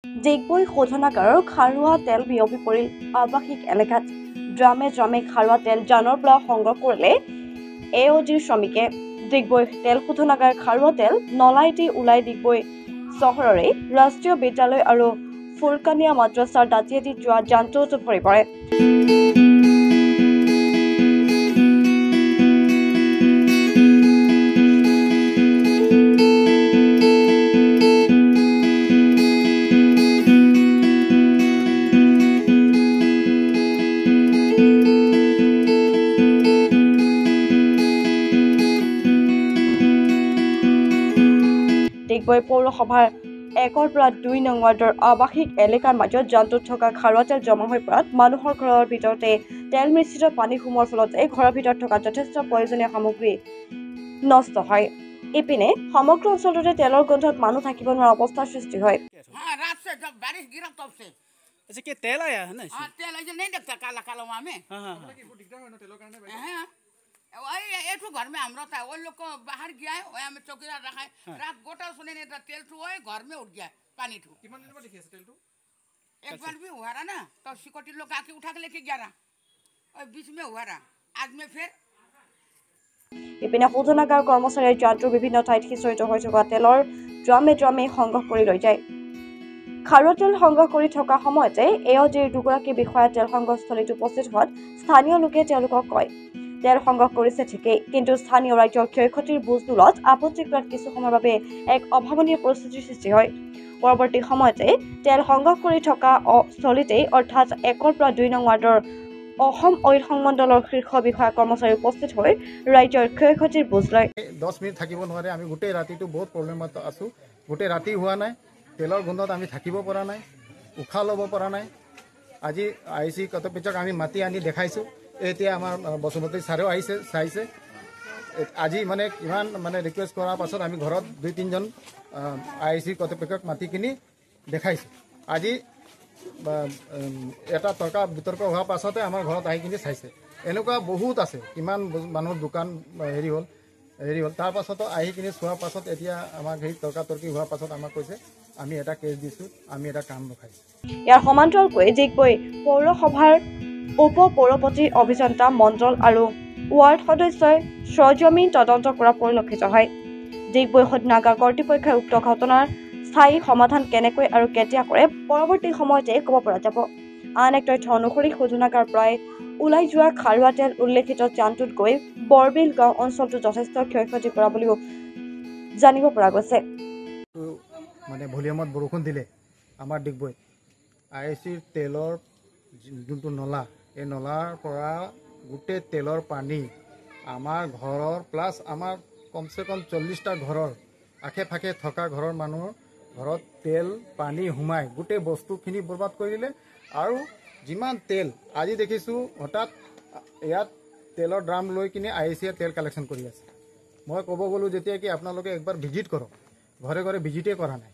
ডিগবৈ শোধনাগাৰৰ খাৰুৱা তেল বিয়পি পৰিল আৱাসিক এলেকাত। ড্ৰামে ড্ৰামে খাৰুৱা তেল জানৰ পৰা সংগ্ৰহ কৰিলে AODৰ শ্ৰমিকে। ডিগবৈ তেল শোধনাগাৰ খাৰুৱা তেল নলাইদি ওলাই ডিগবৈ চহৰৰে ৰাষ্ট্ৰীয় বিদ্যালয় আৰু ফুৰকানিয়া মাদ্ৰাছাৰ দাঁতিয়েদি যোৱা যানটোত ভৰি পৰে। ডিগবৈ পৌৰসভাৰ 1 পৰা 2 নং ৱাৰ্ডৰ আৱাসিক এলেকাৰ মাজত যানটোত থকা খাৰুৱা তেল জমা হৈ পৰাত মানুহৰ ঘৰৰ ভিতৰতে তেল মিশ্ৰিত পানী সোমোৱাৰ ফলতে ঘৰৰ ভিতৰত থকা যথেষ্ট প্ৰয়োজনীয় সামগ্ৰী নষ্ট হয়। ইপিনে সমগ্ৰ অঞ্চলটোতে তেলৰ গোন্ধত মানুহ থাকিব নোৱাৰা অৱস্থাৰ সৃষ্টি হয়। रात से जब बारिश गिरा तब से अच्छा क्या तेल आया है ना तेल ऐसे नहीं देखता काला काला वहाँ में। ये तो घर में हमरा था वो लोग को बाहर गया है वहाँ में चौकीदार रखा है। रात गोटा सुने नहीं था तेल तो वो घर में उठ गया पानी तो एक बार भी हुआ रहा ना तो सिक्योरिटी लोग आके उठा के लेके गया रहा और बीच में हुआ रहा आज में फिर। ইপিনে শোধনাগাৰ কৰ্মচাৰীৰ যানটোৰ বিভিন্ন ঠাইত সিঁচৰিত হৈ থকা তেলৰ ড্ৰামে ড্ৰামে সংগ্ৰহ কৰি লৈ যায়। খাৰুৱা তেল সংগ্ৰহ কৰি থকা সময়তে AODৰ দুগৰাকী বিষয়া তেল সংগ্ৰহস্থলীত উপস্থিত হোৱাত স্থানীয় লোকে তেওঁলোকক কয় তেল সংগ্ৰহ কৰিছে ঠিকেই, কিন্তু স্থানীয় ৰাইজৰ ক্ষয় ক্ষতিৰ বুজ তোলাত আপত্তি কৰাত কিছু সময়ৰ বাবে এক অভাৱনীয় পৰিস্থিতিৰ সৃষ্টি হয়। পৰৱৰ্তী সময়তে তেল সংগ্ৰহ কৰি থকা স্থলীতেই অৰ্থাৎ 1 পৰা 2 নং ৱাৰ্ডৰ অসম অইল সংমণ্ডলৰ শীৰ্ষ বিষয়া কৰ্মচাৰী উপস্থিত হৈ ৰাইজৰ ক্ষয় ক্ষতিৰ বুজ লয়। 10 মিনিট থাকিব নোৱাৰে। আমি গোটেই ৰাতিটো বহুত প্ৰব্লেমত আছো। গোটেই ৰাতি হোৱা নাই, তেলৰ গোন্ধত আমি থাকিব পৰা নাই, উশাহ ল'ব পৰা নাই। আজি IC কৰ্তৃপক্ষক আমি মাতি আনি দেখাইছো। এতিয়া আমাৰ বসুমতী ছাৰেও আহিছে চাইছে। আজি মানে কিমান মানে ৰিকুৱেষ্ট কৰাৰ পাছত আমি ঘৰত 2-3জন IC কৰ্তৃপক্ষক মাতি কিনি দেখাইছো। আজি এটা তৰ্কা বিতৰ্ক হোৱাৰ পাছতে আমাৰ ঘৰত আহি কিনি চাইছে। এনেকুৱা বহুত আছে, কিমান মানুহৰ দোকান হেৰি হ'ল তাৰ পাছতো আহি কিনি চোৱাৰ পাছত এতিয়া আমাক সেই তৰ্কাতৰ্কি হোৱাৰ পাছত আমাক কৈছে আমি এটা কেছ দিছোঁ, আমি এটা কাম ৰখাইছোঁ। ইয়াৰ সমান্তৰালকৈ ডিগবৈ পৌৰসভাৰ উপ পৌৰপতিৰ অভিযন্তা মণ্ডল আৰু ৱাৰ্ড সদস্যই সৰজমিন তদন্ত কৰা পৰিলক্ষিত হয়। ডিগবৈ শোধনাগাৰ কৰ্তৃপক্ষই উক্ত ঘটনাৰ স্থায়ী সমাধান কেনেকৈ আৰু কেতিয়া কৰে পৰৱৰ্তী সময়তে ক'ব পৰা যাব। আন এক তথ্য অনুসৰি শোধনাগাৰ প্ৰায় ওলাই যোৱা খাৰুৱা তেল উল্লেখিত যানটোত গৈ বৰবিল গাঁও অঞ্চলটো যথেষ্ট ক্ষয় ক্ষতি কৰা বুলিও জানিব পৰা গৈছে। মানে ভলিউমত বৰষুণ দিলে আমাৰ ডিগবৈত IOCৰ তেলৰ যোনটো নলা, এই নলাৰ পৰা গোটেই তেলৰ পানী আমাৰ ঘৰৰ প্লাছ আমাৰ কমচে কম 40টা ঘৰৰ আশে পাশে থকা ঘৰৰ মানুহৰ ঘৰত তেল পানী সোমাই গোটেই বস্তুখিনি বৰবাদ কৰি দিলে। আৰু যিমান তেল আজি দেখিছোঁ হঠাৎ ইয়াত তেলৰ ড্ৰাম লৈ কিনে IOCয়ে তেল কালেকশ্যন কৰি আছে। মই ক'ব গ'লোঁ যেতিয়া কি আপোনালোকে একবাৰ ভিজিট কৰক, ঘৰে ঘৰে ভিজিটেই কৰা নাই।